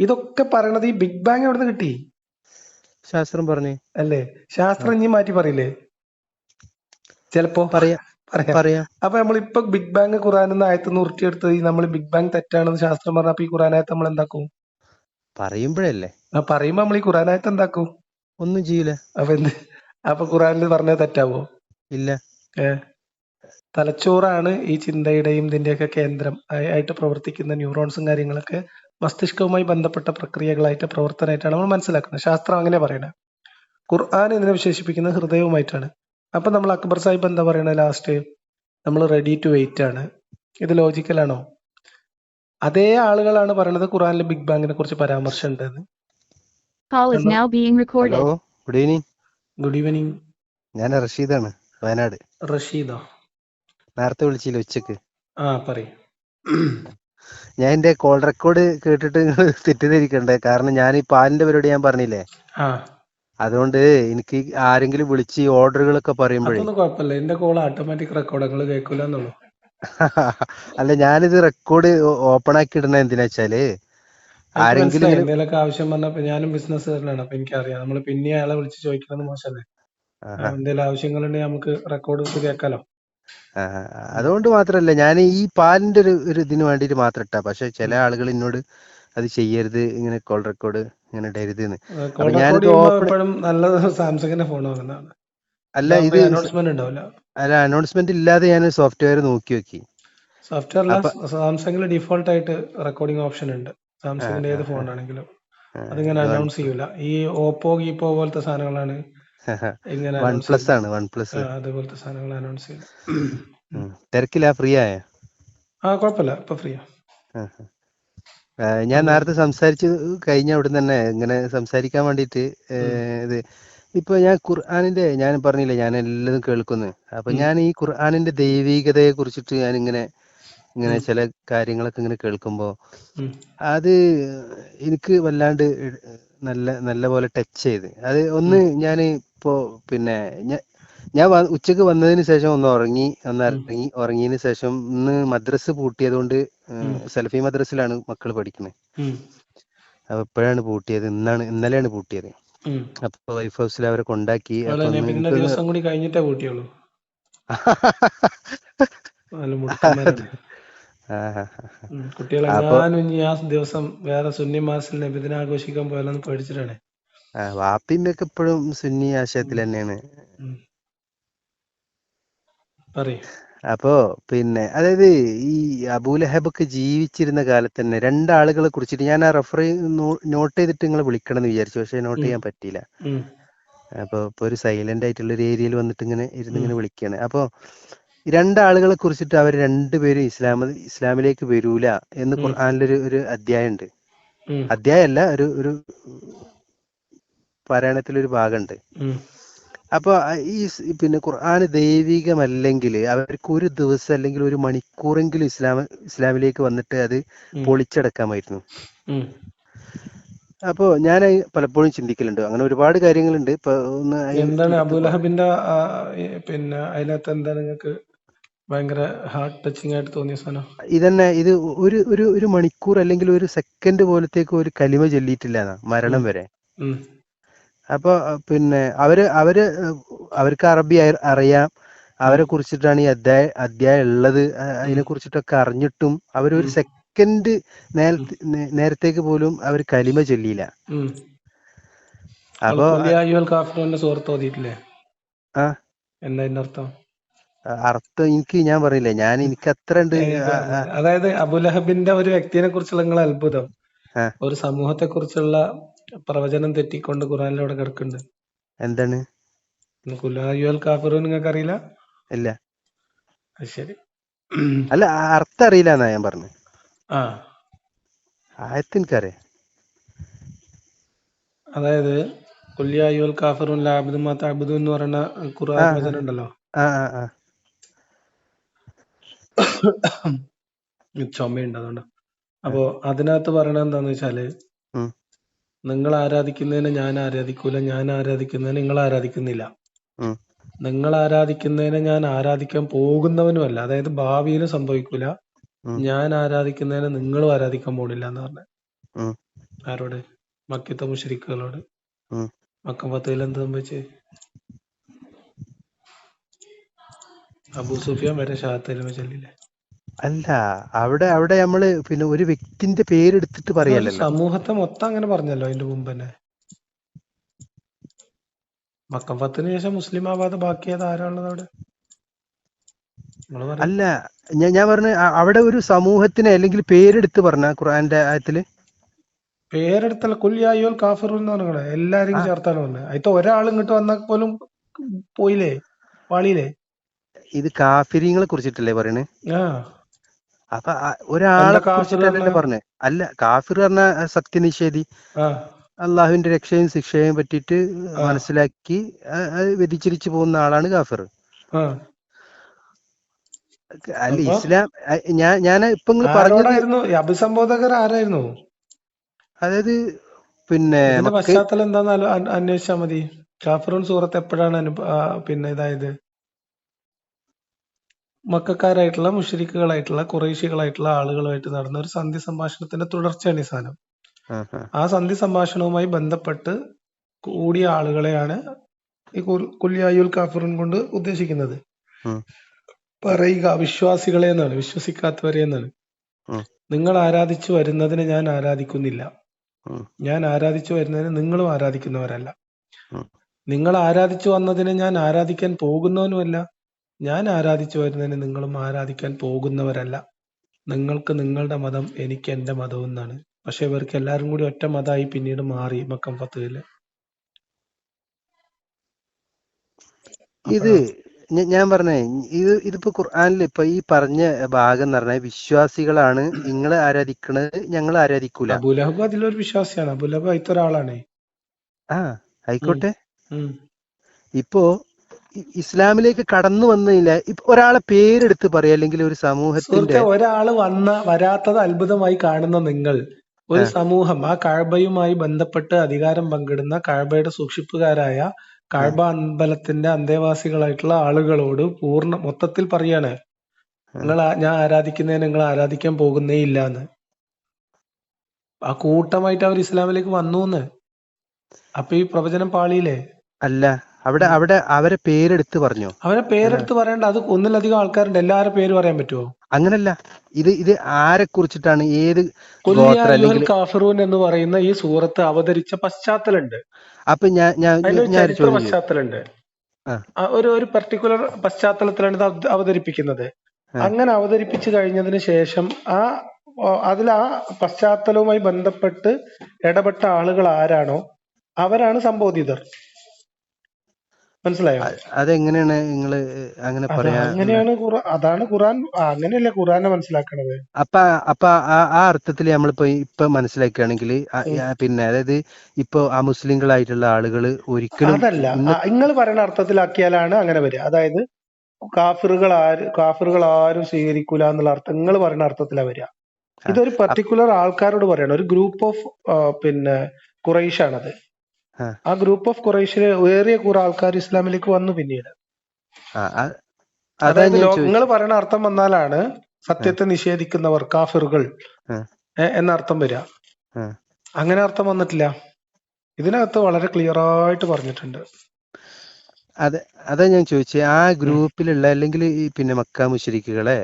ഇതൊക്കെ പറയണത് ഈ ബിഗ് ബാങ് എവിടെ നിന്ന് കിട്ടി ശാസ്ത്രം പറഞ്ഞു. അല്ലേ? ശാസ്ത്രം ഇനി മാറ്റി പറയില്ലേ ചിലപ്പോ? പറയാ പറയാം. പറയാ അപ്പൊ നമ്മളിപ്പോ ബിഗ് ബാങ് ഖുറാനിന്ന് ആയത്തുനിന്ന് ഉരുട്ടിയെടുത്ത് നമ്മൾ ബിഗ് ബാങ് തെറ്റാണെന്ന് ശാസ്ത്രം പറഞ്ഞപ്പോ ഈ ഖുറാനായത്ത് നമ്മൾ എന്താക്കും? പറയുമ്പോഴല്ലേ. പറയുമ്പോ നമ്മൾ ഈ ഖുറാനായത്ത് എന്താക്കും? ഒന്നും ചെയ്യൂല. അപ്പൊ എന്ത്? അപ്പൊ ഖുറാനിൽ പറഞ്ഞത് തെറ്റാവോ? ഇല്ല. ഏഹ് തലച്ചോറാണ് ഈ ചിന്തയുടെയും ഇതിന്റെയൊക്കെ കേന്ദ്രം ആയിട്ട് പ്രവർത്തിക്കുന്ന ന്യൂറോൺസും കാര്യങ്ങളൊക്കെ മസ്തിഷ്കവുമായി ബന്ധപ്പെട്ട പ്രക്രിയകളായിട്ട് പ്രവർത്തനമായിട്ടാണ് നമ്മൾ മനസ്സിലാക്കുന്നത്. ശാസ്ത്രം അങ്ങനെ പറയണത്. ഖുർആൻ ഇതിനെ വിശേഷിപ്പിക്കുന്നത് ഹൃദയവുമായിട്ടാണ്. അപ്പൊ നമ്മൾ അക്ബർ സാഹിബ് എന്താ പറയണത് ലാസ്റ്റ്? നമ്മൾ റെഡി ടു വെയിറ്റ് ആണ്. ഇത് ലോജിക്കലാണോ? അതേ ആളുകളാണ് പറയണത് ഖുർആനിൽ ബിഗ് ബാങ്ങിനെ കുറിച്ച് പരാമർശം ഉണ്ടെന്ന്. Call is now being hello, recorded. Good evening. Good evening. ഞാൻ റഷീദാണ്, വയനാട്. റഷീദോ? നേരത്തെ വിളിച്ചില്ല ഉച്ചക്ക്. പറയും. ഞാൻ എന്റെ കോൾ റെക്കോർഡ് കേട്ടിട്ട് തെറ്റിദ്ധരിക്കണ്ടേ, കാരണം ഞാൻ ഈ പാലിന്റെ പരിപാടി ഞാൻ പറഞ്ഞില്ലേ, അതുകൊണ്ട് എനിക്ക് ആരെങ്കിലും വിളിച്ച് ഈ ഓർഡറുകളൊക്കെ പറയുമ്പോഴേ അതൊന്നും കുഴപ്പമില്ല. എന്റെ കോൾ ഓട്ടോമാറ്റിക് റെക്കോർഡുകൾ കേൾക്കൂല എന്നുള്ളൂ. അല്ല, ഞാനിത് റെക്കോർഡ് ഓപ്പൺ ആക്കി ഇടണ എന്തിനാ വെച്ചാല് എനിക്ക് ആരെങ്കിലും മനസ്സിലായി. ഇങ്ങനെ എന്തെങ്കിലുമൊക്കെ ആവശ്യം പറഞ്ഞപ്പോ ഞാനും ബിസിനസ്സുകാരനാണ്, അപ്പൊ എനിക്കറിയാം. നമ്മൾ പിന്നെ അയാളെ വിളിച്ച് ചോദിക്കുന്നത് മോശമല്ലേ? എന്തെങ്കിലും ആവശ്യങ്ങളുണ്ടെങ്കിൽ നമുക്ക് റെക്കോർഡ് ഇട്ട് കേൾക്കാലോ. അതുകൊണ്ട് മാത്രല്ല ഞാൻ ഈ പാലിന്റെ ഒരു ഇതിന് വേണ്ടിട്ട് മാത്രം ഇട്ടാ. പക്ഷെ ചില ആളുകൾ എന്നോട് അത് ചെയ്യരുത്, ഇങ്ങനെ കോൾ റെക്കോർഡ് ഇങ്ങനെ ഇടരുതെന്ന്. കോൾ അപ്പൊ റെക്കോർഡ് ഞാനിത് ചെയ്യുമ്പോൾ ഓപ്പൺ എപ്പോഴും നല്ലത് സാംസങ്ങിന്റെ ഫോൺ വാങ്ങുന്നതാണ്. അല്ല, ഇതാകുമ്പോ ഇത് അനൗൺസ്മെന്റ് ഉണ്ടാവില്ല. അല്ല, അനൗൺസ്മെന്റ് ഇല്ലാതെ ഞാൻ സോഫ്റ്റ്വെയർ നോക്കി നോക്കി. സോഫ്റ്റ്വെയറിൽ അപ്പൊ സാംസങ്ങിൽ ഡിഫോൾട്ട് ആയിട്ട് റെക്കോർഡിംഗ് ഓപ്ഷൻ ഉണ്ട്. സാംസങ്ങിന്റെ ഏത് ഫോണാണെങ്കിലും അതിങ്ങനെ അനൗൺസ് ചെയ്യൂല. ഈ ഓപ്പോ ഗീപ്പോ പോലത്തെ സാധനങ്ങളാണ് ഇങ്ങനെ വൺ അനൗൺസ് പ്ലസ് ചെയ്യുന്നത്. ആണ്, വൺ പ്ലസ്. അതുപോലത്തെ സാധനങ്ങൾ അനൗൺസ് ചെയ്യില്ല. തിരക്കില്ല, ഫ്രീ ആയ? കുഴപ്പമില്ല, ഇപ്പൊ ഫ്രീയാ. ഞാൻ നേരത്തെ സംസാരിച്ച് കഴിഞ്ഞ അവിടെ തന്നെ ഇങ്ങനെ സംസാരിക്കാൻ വേണ്ടിയിട്ട് ഇത് ഇപ്പൊ ഞാൻ ഖുർആാനിന്റെ ഞാൻ പറഞ്ഞില്ലേ, ഞാൻ എല്ലതും കേൾക്കുന്നു. അപ്പൊ ഞാൻ ഈ ഖുർആാനിന്റെ ദൈവികതയെ കുറിച്ചിട്ട് ഞാൻ ഇങ്ങനെ ചില കാര്യങ്ങളൊക്കെ ഇങ്ങനെ കേൾക്കുമ്പോ അത് എനിക്ക് വല്ലാണ്ട് നല്ല പോലെ ടച്ച് ചെയ്ത്. അത് ഒന്ന് ഞാൻ ഇപ്പോ പിന്നെ ഞാൻ ഉച്ചക്ക് വന്നതിന് ശേഷം ഒന്ന് ഇറങ്ങി. ഉറങ്ങിയതിന് ശേഷം ഇന്ന് മദ്രസ് പൂട്ടിയത് കൊണ്ട് സലഫി മദ്രസിലാണ് മക്കൾ പഠിക്കുന്നത്. അപ്പൊ എപ്പോഴാണ് പൂട്ടിയത്? ഇന്നലെയാണ് പൂട്ടിയത്. അപ്പൊ വൈഫ് ഹൗസിൽ അവരെ കൊണ്ടാക്കി. അപ്പൊ പിന്നെ ദിവസം കൂടി കഴിഞ്ഞിട്ടേ പൂട്ടിയുള്ളൂ. കുട്ടികളെങ്ങാനും ഇനി ആ ദിവസം വേറെ സുന്നി മാസിൽ നബിദിനം ആഘോഷിക്കാൻ പോയാലെന്ന് പേടിച്ചിട്ടാണ്. വാപ്പിമ്മയൊക്കെ ഇപ്പോഴും സുന്നി ആശയത്തിൽ തന്നെയാണ്. അപ്പോ പിന്നെ അതായത് ഈ അബൂലഹബൊക്കെ ജീവിച്ചിരുന്ന കാലത്ത് തന്നെ രണ്ടാളുകളെ കുറിച്ചിട്ട് ഞാൻ ആ റെഫർ നോട്ട് ചെയ്തിട്ട് നിങ്ങളെ വിളിക്കണം എന്ന് വിചാരിച്ചു, പക്ഷെ നോട്ട് ചെയ്യാൻ പറ്റിയില്ല. അപ്പൊ ഇപ്പൊ ഒരു സൈലന്റ് ആയിട്ടുള്ള ഒരു ഏരിയയിൽ വന്നിട്ട് ഇങ്ങനെ വിളിക്കുകയാണ്. അപ്പൊ രണ്ടാളുകളെ കുറിച്ചിട്ട് അവർ രണ്ടുപേരും ഇസ്ലാമിലേക്ക് വരൂല എന്ന് ഖുർആനിലൊരു ഒരു അധ്യായം ഉണ്ട്. അധ്യായമല്ല, ഒരു പാരായണത്തിലൊരു ഭാഗമുണ്ട്. അപ്പൊ ഈ പിന്നെ ഖുർആന് ദൈവികമല്ലെങ്കിൽ അവർക്ക് ഒരു ദിവസം അല്ലെങ്കിൽ ഒരു മണിക്കൂറെങ്കിലും ഇസ്ലാമിലേക്ക് വന്നിട്ട് അത് പൊളിച്ചടക്കാമായിരുന്നു. അപ്പോ ഞാൻ പലപ്പോഴും ചിന്തിക്കലുണ്ട്, അങ്ങനെ ഒരുപാട് കാര്യങ്ങളുണ്ട്. ഇപ്പൊ എന്താണ് അബൂലഹബിന്റെ പിന്നെ അതിനകത്ത് എന്താ നിങ്ങൾക്ക് ഭയങ്കര ഹാർട്ട് ടച്ചിങ് ആയിട്ട് തോന്നിയ സാധനം? ഇതന്നെ, ഇത് ഒരു മണിക്കൂർ അല്ലെങ്കിൽ ഒരു സെക്കൻഡ് പോലത്തേക്ക് ഒരു കലിമ ചൊല്ലിയിട്ടില്ല മരണം വരെ. അപ്പൊ പിന്നെ അവർക്ക് അറബി അറിയാം, അവരെ കുറിച്ചിട്ടാണ് ഈ അധ്യായം ഉള്ളത്. അതിനെ കുറിച്ചിട്ടൊക്കെ അറിഞ്ഞിട്ടും അവരൊരു സെക്കൻഡ് നേരത്തേക്ക് പോലും അവർ കലിമ ചൊല്ലിയില്ല. അപ്പൊ സുഹൃത്ത് ഓതിയിട്ടില്ലേ? എന്താ അതിന്റെ അർത്ഥം ഞാൻ പറഞ്ഞില്ലേ, എനിക്ക് അത്ര ഉണ്ട്. അതായത് അബുലഹബിന്റെ ഒരു വ്യക്തിയെ കുറിച്ചുള്ള നിങ്ങളെ അത്ഭുതം ഒരു സമൂഹത്തെ കുറിച്ചുള്ള പ്രവചനം തെറ്റിക്കൊണ്ട് ഖുറാനിലൂടെ കിടക്കുന്നുണ്ട്. എന്താണ്? നിങ്ങൾക്ക് അറിയില്ല? ഇല്ല. ശരി. അല്ല, അർത്ഥം അറിയില്ല എന്നാ ഞാൻ പറഞ്ഞു. ആയത്ത് എനിക്കറിയാം. അതായത് കുല്യായുൽ കാഫിറൂൻ ലാ അബ്ദു മാ തഅബ്ദു എന്ന് പറയുന്ന ഖുർആൻ വചനം ഉണ്ടല്ലോ. ചുമയുണ്ട് അതുകൊണ്ട്. അപ്പോ അതിനകത്ത് പറയണത് എന്താന്ന് വെച്ചാല്, നിങ്ങൾ ആരാധിക്കുന്നതിനെ ഞാൻ ആരാധിക്കൂല, ഞാൻ ആരാധിക്കുന്നതിനെ നിങ്ങൾ ആരാധിക്കുന്നില്ല. നിങ്ങൾ ആരാധിക്കുന്നതിനെ ഞാൻ ആരാധിക്കാൻ പോകുന്നവനുമല്ല, അതായത് ഭാവിയിലും സംഭവിക്കൂല. ഞാൻ ആരാധിക്കുന്നതിനെ നിങ്ങളും ആരാധിക്കാൻ പോണില്ല എന്ന് പറഞ്ഞത്. ആരോട്? മക്കത്തെ മുശ്രിക്കുകളോട്. ഉം. മക്കം ഫത്തഹിൽ എന്ത് സംഭവിച്ച്? അബൂ സുഫിയാൻ വരെ ഷഹാദത്ത് കലിമ ചൊല്ലില്ലേ? അല്ല, അവിടെ അവിടെ നമ്മള് പിന്നെ ഒരു വ്യക്തിന്റെ പേരെടുത്തിട്ട് ഒരു പറയല്ലല്ലോ. സമൂഹത്തെ മൊത്തം അങ്ങനെ പറഞ്ഞല്ലോ അതിന്റെ മുമ്പ് തന്നെ. മക്കം ഫത്തിന് ശേഷം മുസ്ലിം ആവാതെ ബാക്കിയത് ആരാളുള്ളത് അവിടെ? നിങ്ങൾ പറയും. അല്ല, ഞാൻ പറഞ്ഞ അവിടെ ഒരു സമൂഹത്തിനെ അല്ലെങ്കിൽ പേരെടുത്ത് പറഞ്ഞ ഖുർആന്റെ ആയത്തില് പേരെടുത്തല്ല, കുല്യായോൽ കാഫിറുൻ എന്ന് പറഞ്ഞേ എല്ലാരെയും ആ ചേർത്താണ് പറഞ്ഞത്. അതിൽ ഒരാൾ ഇങ്ങോട്ട് വന്നാൽ പോലും പോയില്ലേ, പാളിയില്ലേ? ഇത് കാഫിരീങ്ങളെ കുറിച്ചിട്ടല്ലേ പറയണേ? ആ അപ്പൊ ഒരാളെ എന്താ കാഫിർ പറഞ്ഞ? കുറിച്ചിട്ടല്ലല്ലോ പറഞ്ഞേ. അല്ല, കാഫിർ പറഞ്ഞ സത്യനിഷേധി, ആ അള്ളാഹുവിന്റെ രക്ഷയും ശിക്ഷയും പറ്റിയിട്ട് ആ മനസ്സിലാക്കി അത് വ്യതിചലിച്ചു പോകുന്ന ആളാണ് കാഫിർ. ആ അല്ല, അപ്പൊ ഇസ്ലാം ഞാൻ ഇപ്പൊ നിങ്ങൾ പറഞ്ഞത്, ആരോടായിരുന്നു ഈ അഭിസംബോധകർ? ആരായിരുന്നു? അതായത് പിന്നെ ഇതിന്റെ മക്ക പശ്ചാത്തലം എന്താന്ന് അന്വേഷിച്ചാൽ മതി. കാഫിറൂൻ സൂറത്ത് എപ്പോഴാണ് പിന്നെ ഇതായത്? മക്കാരായിട്ടുള്ള മുശ്രിക്കുകളായിട്ടുള്ള ഖുറൈശികളായിട്ടുള്ള ആളുകളുമായിട്ട് നടന്ന ഒരു സന്ധി സംഭാഷണത്തിന്റെ തുടർച്ചയാണ് ഈ സാധനം. ആ, ആ, ആ സന്ധി സംഭാഷണവുമായി ബന്ധപ്പെട്ട് കൂടിയ ആളുകളെയാണ് ഈ കുല്യായുൽ കാഫിറുൻ കൊണ്ട് ഉദ്ദേശിക്കുന്നത്. ഉം, പറയുക വിശ്വാസികളെ എന്നാണ്, വിശ്വസിക്കാത്തവരെ എന്നാണ്. ഉം, നിങ്ങൾ ആരാധിച്ചു വരുന്നതിനെ ഞാൻ ആരാധിക്കുന്നില്ല, ഉം, ഞാൻ ആരാധിച്ചു വരുന്നതിന് നിങ്ങളും ആരാധിക്കുന്നവരല്ല. ഉം. നിങ്ങൾ ആരാധിച്ചു വന്നതിനെ ഞാൻ ആരാധിക്കാൻ പോകുന്നവനുമല്ല, ഞാൻ ആരാധിച്ചു വരുന്നതിന് നിങ്ങളും ആരാധിക്കാൻ പോകുന്നവരല്ല. നിങ്ങൾക്ക് നിങ്ങളുടെ മതം, എനിക്ക് എന്റെ മതം എന്നാണ്. പക്ഷെ ഇവർക്ക് എല്ലാവരും കൂടി ഒറ്റ മതമായി പിന്നീട് മാറി മക്കം ഫത്തഹില്. ഇത് ഞാൻ പറഞ്ഞേ, ഇതിപ്പോ ഖുർആനിൽ ഇപ്പൊ ഈ പറഞ്ഞ ഭാഗം എന്ന് പറഞ്ഞാൽ വിശ്വാസികളാണ് നിങ്ങളെ ആരാധിക്കണത്, ഞങ്ങൾ ആരാധിക്കൂല. അബൂലഹബ് അതിലൊരു വിശ്വാസിയാണ്. അബൂലഹബ് അതിലൊരാളാണ്. ആ, ആയിക്കോട്ടെ. ഉം. ഇപ്പോ ഇസ്ലാമിലേക്ക് കടന്നു വന്നില്ല, ഇപ്പൊ ഒരാളെ പേരെടുത്ത് പറയാ, അല്ലെങ്കിൽ ഒരു സമൂഹത്തിന്റെ സുഹൃത്തെ, ഒരാള് വരാത്തത് അത്ഭുതമായി കാണുന്ന നിങ്ങൾ, ഒരു ആ, സമൂഹം ആ കഅബയുമായി ബന്ധപ്പെട്ട് അധികാരം പങ്കിടുന്ന കഅബയുടെ സൂക്ഷിപ്പുകാരായ ആ, കഅബ അമ്പലത്തിന്റെ അന്തേവാസികളായിട്ടുള്ള ആളുകളോട് മൊത്തത്തിൽ പറയാണ്, ആ. ഞാൻ ആരാധിക്കുന്നതിനെ നിങ്ങൾ ആരാധിക്കാൻ പോകുന്നേ ഇല്ല എന്ന്. ആ കൂട്ടമായിട്ട് അവർ ഇസ്ലാമിലേക്ക് വന്നു എന്ന്. അപ്പൊ ഈ പ്രവചനം പാളിയില്ലേ? അല്ല, അവിടെ അവിടെ അവരെ പേരെടുത്ത് പറഞ്ഞോ? അവരെ പേരെടുത്ത് പറയേണ്ട, അത് ഒന്നിലധികം ആൾക്കാരുണ്ട്, എല്ലാവരുടെ പേര് പറയാൻ പറ്റുമോ? അങ്ങനല്ല, ഇത് ആരെ കുറിച്ചിട്ടാണ്, ഏത് ഖുൽ യാ ഗോത്ര, അയ്യുഹൽ അല്ലെങ്കിൽ കാഫിറൂൻ എന്ന് പറയുന്ന ഈ സൂറത്ത് അവതരിച്ച പശ്ചാത്തലമുണ്ട്. അപ്പൊ അതിലൊരു ഞാനൊരു ചരിത്ര ചോദ്യം ചോദിച്ചു. പശ്ചാത്തലമുണ്ട്. ആ, ഒരു പെർട്ടിക്കുലർ പശ്ചാത്തലത്തിലാണ് ഇത് അവതരിപ്പിക്കുന്നത്. ആ, അങ്ങനെ അവതരിപ്പിച്ചു കഴിഞ്ഞതിന് ശേഷം അതിൽ ആ പശ്ചാത്തലവുമായി ബന്ധപ്പെട്ട് ഇടപെട്ട ആളുകൾ ആരാണോ അവരാണ് സംബോധിതർ. മനസ്സിലായോ? അതെങ്ങനെയാണ് നിങ്ങള് അങ്ങനെ പറയാ? അങ്ങനെയാണ് അതാണ് ഖുറാൻ. അങ്ങനെയല്ലേ ഖുറാനെ മനസ്സിലാക്കണത്? അപ്പൊ അപ്പൊ ആ അർത്ഥത്തിൽ ഇപ്പൊ മനസ്സിലാക്കുകയാണെങ്കിൽ പിന്നെ അതായത് ഇപ്പൊ ആ മുസ്ലിങ്ങളായിട്ടുള്ള ആളുകൾ ഒരിക്കലും അതല്ല, നിങ്ങൾ പറയുന്ന അർത്ഥത്തിലാക്കിയാലാണ് അങ്ങനെ വരിക. അതായത് കാഫിറുകൾ ആരും സ്വീകരിക്കൂല എന്നുള്ള അർത്ഥം നിങ്ങൾ പറയുന്ന അർത്ഥത്തിലാണ് വരിക. ഇതൊരു പർട്ടിക്കുലർ ആൾക്കാരോട് പറയണം, ഒരു ഗ്രൂപ്പ് ഓഫ് പിന്നെ ഖുറൈഷാണത്. ആ ഗ്രൂപ്പ് ഓഫ് ഖുറൈഷിലെ ഏറിയ കുറെ ആൾക്കാർ ഇസ്ലാമിലേക്ക് വന്നു പിന്നീട്. അതായത് നിങ്ങൾ പറയുന്ന അർത്ഥം വന്നാലാണ് സത്യത്തെ നിഷേധിക്കുന്നവർ കാഫിറുകൾ എന്ന അർത്ഥം വരിക. അങ്ങനെ അർത്ഥം വന്നിട്ടില്ല. ഇതിനകത്ത് വളരെ ക്ലിയർ ആയിട്ട് പറഞ്ഞിട്ടുണ്ട്. അതാ ഞാൻ ചോദിച്ചത്, ആ ഗ്രൂപ്പിലുള്ള അല്ലെങ്കിൽ ഈ പിന്നെ മക്ക മുശ്രിക്കുകളെ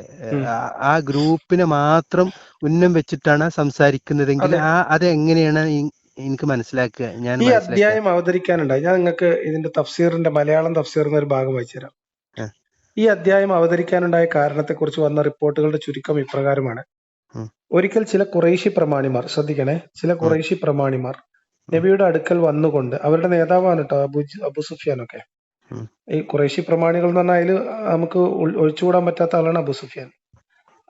ആ ഗ്രൂപ്പിനെ മാത്രം ഉന്നം വെച്ചിട്ടാണ് സംസാരിക്കുന്നതെങ്കിൽ അതെങ്ങനെയാണ് എനിക്ക് മനസ്സിലാക്കുക? ഈ അധ്യായം അവതരിക്കാനുണ്ടായി. ഞാൻ നിങ്ങൾക്ക് ഇതിന്റെ തഫ്സീറിന്റെ മലയാളം തഫ്സീറിന്റെ ഒരു ഭാഗം വായിച്ചു തരാം. ഈ അധ്യായം അവതരിക്കാനുണ്ടായ കാരണത്തെക്കുറിച്ച് വന്ന റിപ്പോർട്ടുകളുടെ ചുരുക്കം ഇപ്രകാരമാണ്. ഒരിക്കൽ ചില ഖുറൈശി പ്രമാണിമാർ, ശ്രദ്ധിക്കണേ, ചില ഖുറൈശി പ്രമാണിമാർ നബിയുടെ അടുക്കൽ വന്നുകൊണ്ട്, അവരുടെ നേതാവാണ് കേട്ടോ അബു സുഫിയാനൊക്കെ. ഈ ഖുറൈശി പ്രമാണികൾ എന്ന് പറഞ്ഞാൽ അതിൽ നമുക്ക് ഒഴിച്ചുകൂടാൻ പറ്റാത്ത ആളാണ് അബു സുഫിയാൻ.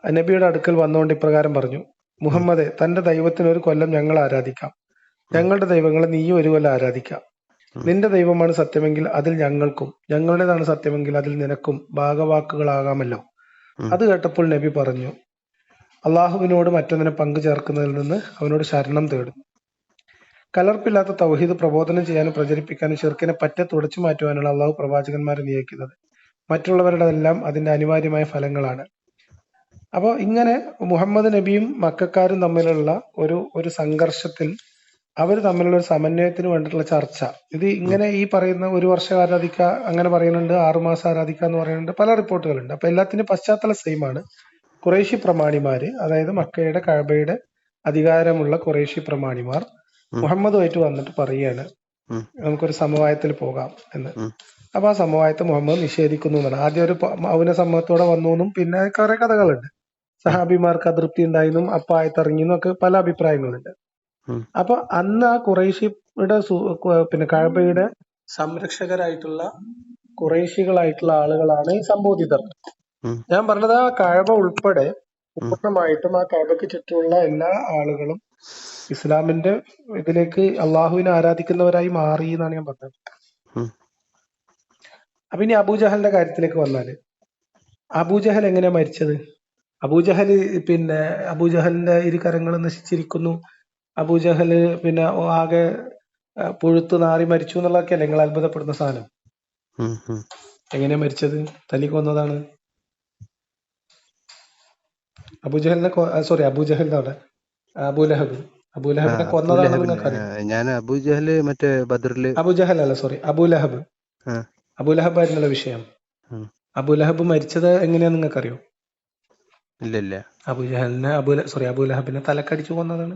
നബിയുടെ അടുക്കൽ വന്നുകൊണ്ട് ഇപ്രകാരം പറഞ്ഞു: മുഹമ്മദെ, തന്റെ ദൈവത്തിന് ഒരു കൊല്ലം ഞങ്ങൾ ആരാധിക്കാം, ഞങ്ങളുടെ ദൈവങ്ങളെ നീയും ഒരു കൊല്ലം ആരാധിക്കാം. നിന്റെ ദൈവമാണ് സത്യമെങ്കിൽ അതിൽ ഞങ്ങൾക്കും, ഞങ്ങളുടേതാണ് സത്യമെങ്കിൽ അതിൽ നിനക്കും ഭാഗവാക്കുകളാകാമല്ലോ. അത് കേട്ടപ്പോൾ നബി പറഞ്ഞു: അള്ളാഹുവിനോട് മറ്റൊന്നിനെ പങ്കു ചേർക്കുന്നതിൽ നിന്ന് അവനോട് ശരണം തേടുന്നു. കലർപ്പില്ലാത്ത തൗഹീദ് പ്രബോധനം ചെയ്യാനും പ്രചരിപ്പിക്കാനും ശിർക്കിനെ പറ്റെ തുടച്ചു മാറ്റുവാനുള്ള അള്ളാഹു പ്രവാചകന്മാരെ നിയോഗിക്കുന്നത്. മറ്റുള്ളവരുടെതെല്ലാം അതിന്റെ അനിവാര്യമായ ഫലങ്ങളാണ്. അപ്പോൾ ഇങ്ങനെ മുഹമ്മദ് നബിയും മക്കക്കാരും തമ്മിലുള്ള ഒരു സംഘർഷത്തിൽ അവർ തമ്മിലുള്ള ഒരു സമന്വയത്തിന് വേണ്ടിയിട്ടുള്ള ചർച്ച. ഇത് ഇങ്ങനെ ഈ പറയുന്ന ഒരു വർഷം ആരാധിക്കുക അങ്ങനെ പറയുന്നുണ്ട്, 6 മാസം ആരാധിക്കുക എന്ന് പറയുന്നുണ്ട്, പല റിപ്പോർട്ടുകളുണ്ട്. അപ്പൊ എല്ലാത്തിനും പശ്ചാത്തലം സെയിം ആണ്. ഖുറൈശി പ്രമാണിമാര്, അതായത് മക്കയുടെ കഅബയുടെ അധികാരമുള്ള ഖുറൈശി പ്രമാണിമാർ മുഹമ്മദുമായിട്ട് വന്നിട്ട് പറയുകയാണ് നമുക്കൊരു സമവായത്തിൽ പോകാം എന്ന്. അപ്പൊ ആ സമവായത്തെ മുഹമ്മദ് നിഷേധിക്കുന്നു എന്നാണ്. ആദ്യം ഒരു മൗന സമ്മതത്തോടെ വന്നു എന്നും പിന്നെ കുറെ കഥകളുണ്ട്. സഹാബിമാർക്ക് അതൃപ്തി ഉണ്ടായെന്നും അപ്പൊ ആയത്തിറങ്ങിയെന്നും ഒക്കെ പല അഭിപ്രായങ്ങളുണ്ട്. അപ്പൊ അന്ന് ആ ഖുറൈശിയുടെ പിന്നെ കഅബയുടെ സംരക്ഷകരായിട്ടുള്ള ഖുറൈശികളായിട്ടുള്ള ആളുകളാണ് ഈ സംബോധിതർ. ഞാൻ പറഞ്ഞത് ആ കഅബ ഉൾപ്പെടെ പൂർണ്ണമായിട്ടും ആ കഅബയ്ക്ക് ചുറ്റുമുള്ള എല്ലാ ആളുകളും ഇസ്ലാമിന്റെ ഇതിലേക്ക് അള്ളാഹുവിനെ ആരാധിക്കുന്നവരായി മാറി എന്നാണ് ഞാൻ പറഞ്ഞത്. അപ്പൊ ഇനി അബൂജഹലിന്റെ കാര്യത്തിലേക്ക് വന്നാല്, അബൂജഹൽ എങ്ങനെയാ മരിച്ചത്? അബൂജഹല് പിന്നെ അബൂജഹലിന്റെ ഇരു കരങ്ങളും നശിച്ചിരിക്കുന്നു, അബൂജഹല് പിന്നെ ആകെ പുഴുത്ത് നാറി മരിച്ചു എന്നുള്ളതൊക്കെയല്ലേ നിങ്ങൾ അത്ഭുതപ്പെടുന്ന സാധനം. എങ്ങനെയാ മരിച്ചത്? തല്ലിക്ക് വന്നതാണ്. അബൂജഹലിനെ അബൂജഹലിന്റെ അവിടെ അബൂലഹബിനെ കൊന്നതാണെന്ന് നിങ്ങൾക്ക് അറിയാം. ഞാൻ അബൂജഹല് മറ്റേ ബദറില് അബൂജഹൽ അല്ല, അബൂലഹബ്. അബൂലഹബ് ആയിരുന്നല്ലോ വിഷയം. അബൂലഹബ് മരിച്ചത് എങ്ങനെയാന്ന് നിങ്ങൾക്ക് അറിയോ? ഇല്ല. അബൂജഹലിനെ അബൂലഹബിനെ തലക്കടിച്ചു കൊന്നതാണ്.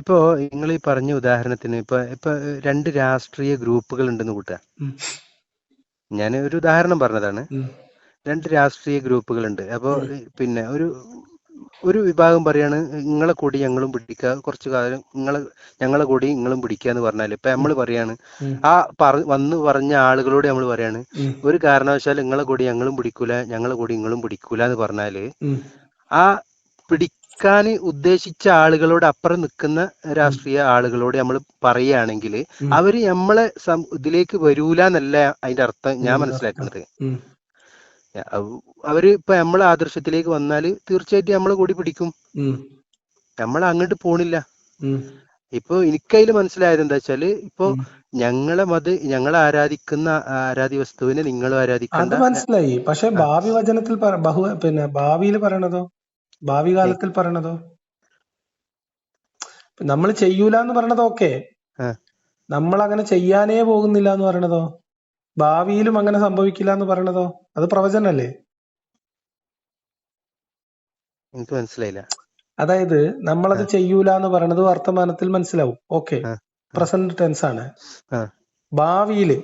ഇപ്പോ നിങ്ങൾ ഈ പറഞ്ഞ ഉദാഹരണത്തിന് ഇപ്പൊ 2 രാഷ്ട്രീയ ഗ്രൂപ്പുകൾ ഉണ്ടെന്ന് കൂട്ടുക. ഞാൻ ഒരു ഉദാഹരണം പറഞ്ഞതാണ്. 2 രാഷ്ട്രീയ ഗ്രൂപ്പുകളുണ്ട്. അപ്പൊ പിന്നെ ഒരു വിഭാഗം പറയാണ് നിങ്ങളെ കൂടി ഞങ്ങളും പിടിക്കുക, കുറച്ചു കാലം ഞങ്ങളെ കൂടി നിങ്ങളും പിടിക്കുക എന്ന് പറഞ്ഞാല് ഇപ്പൊ നമ്മൾ പറയാണ് ആ വന്ന് പറഞ്ഞ ആളുകളോട് നമ്മൾ പറയാണ് ഒരു കാരണവശാലും നിങ്ങളെ കൂടി ഞങ്ങളും പിടിക്കൂല, ഞങ്ങളെ കൂടി നിങ്ങളും പിടിക്കൂല എന്ന് പറഞ്ഞാല് ആ പിടിക്കാൻ ഉദ്ദേശിച്ച ആളുകളോട് അപ്പുറം നിൽക്കുന്ന രാഷ്ട്രീയ ആളുകളോട് നമ്മൾ പറയുകയാണെങ്കിൽ അവര് നമ്മളെ ഇതിലേക്ക് വരൂല എന്നല്ല അതിന്റെ അർത്ഥം ഞാൻ മനസ്സിലാക്കുന്നത്. അവര് ഇപ്പൊ നമ്മളെ ആദർശത്തിലേക്ക് വന്നാല് തീർച്ചയായിട്ടും നമ്മളെ കൂടി പിടിക്കും, നമ്മൾ അങ്ങോട്ട് പോണില്ല. ഇപ്പൊ എനിക്കതിൽ മനസ്സിലായത് എന്താ വെച്ചാല് ഇപ്പൊ ഞങ്ങളെ ആരാധിക്കുന്ന ആരാധ്യ വസ്തുവിനെ നിങ്ങളും ആരാധിക്കണ്ട. അത് മനസ്സിലായി. പക്ഷെ ഭാവി വചനത്തിൽ പിന്നെ ഭാവിയിൽ പറയണതോ, ഭാവി കാലത്തിൽ പറയണതോ, നമ്മൾ ചെയ്യൂല എന്ന് പറയണതോ ഓക്കെ, നമ്മൾ അങ്ങനെ ചെയ്യാനേ പോകുന്നില്ല എന്ന് പറയണതോ, ഭാവിയിലും അങ്ങനെ സംഭവിക്കില്ല എന്ന് പറയണതോ, അത് പ്രവചനല്ലേ? എനിക്ക് മനസ്സിലായില്ല. അതായത് നമ്മളത് ചെയ്യൂല എന്ന് പറയണത് വർത്തമാനത്തിൽ മനസ്സിലാവും, ഓക്കെ, പ്രസന്റ് ടെൻസ് ആണ്. ഭാവിയില്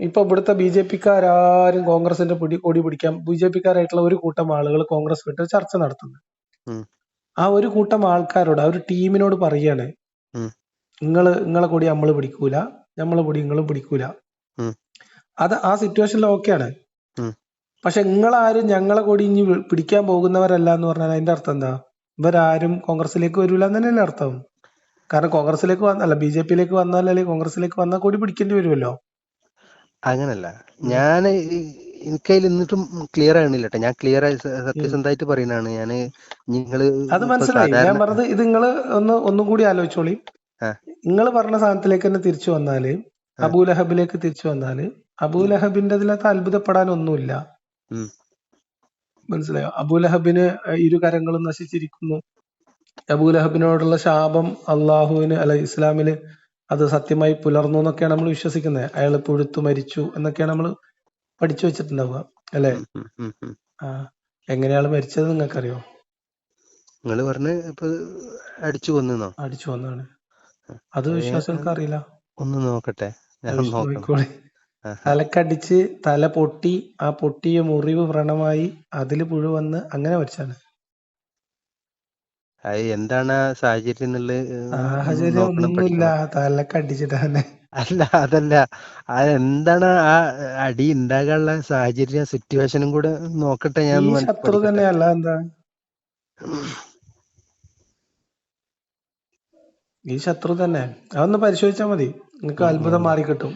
ഇപ്പൊ ഇവിടുത്തെ BJP-ക്കാരും കോൺഗ്രസിന്റെ കൊടി പിടിക്കാൻ BJP-ക്കാരായിട്ടുള്ള ഒരു കൂട്ടം ആളുകൾ കോൺഗ്രസ് വിട്ട് ചർച്ച നടത്തുന്നു. ആ ഒരു കൂട്ടം ആൾക്കാരോട്, ആ ഒരു ടീമിനോട് പറയാണ് നിങ്ങളെ കൊടി നമ്മള് പിടിക്കൂല, നമ്മളെ കൊടി നിങ്ങളും പിടിക്കൂല. അത് ആ സിറ്റുവേഷനിൽ ഓക്കെയാണ്. പക്ഷെ നിങ്ങളാരും ഞങ്ങളെ കൊടി ഇനി പിടിക്കാൻ പോകുന്നവരല്ല എന്ന് പറഞ്ഞാൽ അതിന്റെ അർത്ഥം എന്താ? ഇവരാരും കോൺഗ്രസിലേക്ക് വരൂല എന്ന് തന്നെയല്ലേ അർത്ഥം? കാരണം കോൺഗ്രസിലേക്ക് വന്നല്ല, BJP-യിലേക്ക് വന്നാൽ അല്ലെങ്കിൽ കോൺഗ്രസിലേക്ക് വന്നാൽ കൊടി പിടിക്കേണ്ടി വരുമല്ലോ. അങ്ങനല്ല, ഞാൻ എനിക്കതിൽ എന്നിട്ടും ക്ലിയർ ആകണില്ല കേട്ടോ. ഞാൻ ക്ലിയർ ആയി സത്യസന്ധമായിട്ട് പറയുന്നതാണ്. അത് മനസ്സിലായി. ഞാൻ പറഞ്ഞത് ഇത് നിങ്ങള് ഒന്നും കൂടി ആലോചിച്ചോളി. നിങ്ങൾ പറഞ്ഞ സാധനത്തിലേക്ക് തന്നെ തിരിച്ചു വന്നാല്, അബൂലഹബിലേക്ക് തിരിച്ചു വന്നാല്, അബൂലഹബിന്റെ അതിനകത്ത് അത്ഭുതപ്പെടാനൊന്നുമില്ല. മനസ്സിലായോ? അബൂലഹബിന് ഇരു കരങ്ങളും നശിച്ചിരിക്കുന്നു. അബൂലഹബിനോടുള്ള ശാപം അള്ളാഹുവിന് അല്ല ഇസ്ലാമില് അത് സത്യമായി പുലർന്നു എന്നൊക്കെയാണ് നമ്മൾ വിശ്വസിക്കുന്നത്. അയാൾ പുഴുത്തു മരിച്ചു എന്നൊക്കെയാണ് നമ്മൾ പഠിച്ചു വെച്ചിട്ടുണ്ടാവുക, അല്ലെ? എങ്ങനെയാണ് മരിച്ചത് നിങ്ങൾക്കറിയോ? നിങ്ങൾ പറഞ്ഞ് അടിച്ചു കൊന്നാണ്. അത് വിശ്വാസികൾക്ക് അറിയില്ല. ഒന്ന് നോക്കട്ടെ, തലക്കടിച്ച് തല പൊട്ടി, ആ പൊട്ടിയ മുറിവ് വ്രണമായി, അതില് പുഴു വന്ന് അങ്ങനെ മരിച്ചാണ്. എന്താണ് സാഹചര്യം എന്നുള്ളത്? സാഹചര്യം ഒന്നുമില്ല, തലക്കടിച്ചിട്ട് തന്നെ. അതല്ല അതെന്താണ് ആ അടി ഉണ്ടാകാനുള്ള സാഹചര്യം, സിറ്റുവേഷനും കൂടെ നോക്കട്ടെ. ഞാൻ ശത്രു തന്നെയല്ല, എന്താ ഈ ശത്രു തന്നെ? അതൊന്ന് പരിശോധിച്ചാൽ മതി, നിങ്ങൾക്ക് അത്ഭുതം മാറി കിട്ടും.